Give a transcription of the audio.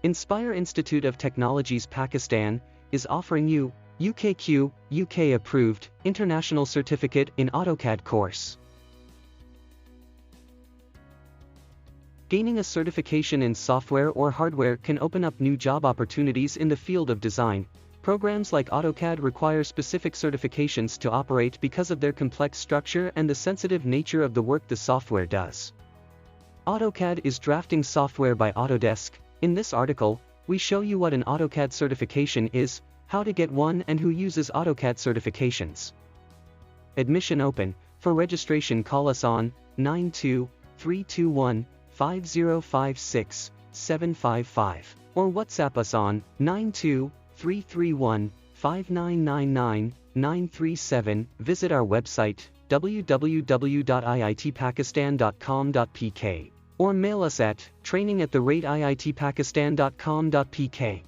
Inspire Institute of Technologies Pakistan is offering you UKQ, UK approved, international certificate in AutoCAD course. Gaining a certification in software or hardware can open up new job opportunities in the field of design. Programs like AutoCAD require specific certifications to operate because of their complex structure and the sensitive nature of the work the software does. AutoCAD is drafting software by Autodesk. In this article, we show you what an AutoCAD certification is, how to get one, and who uses AutoCAD certifications. Admission open. For registration, call us on 92-321-5056-755 or WhatsApp us on 92-331-5999-937. Visit our website www.iitpakistan.com.pk or mail us at training@iitpakistan.com.pk.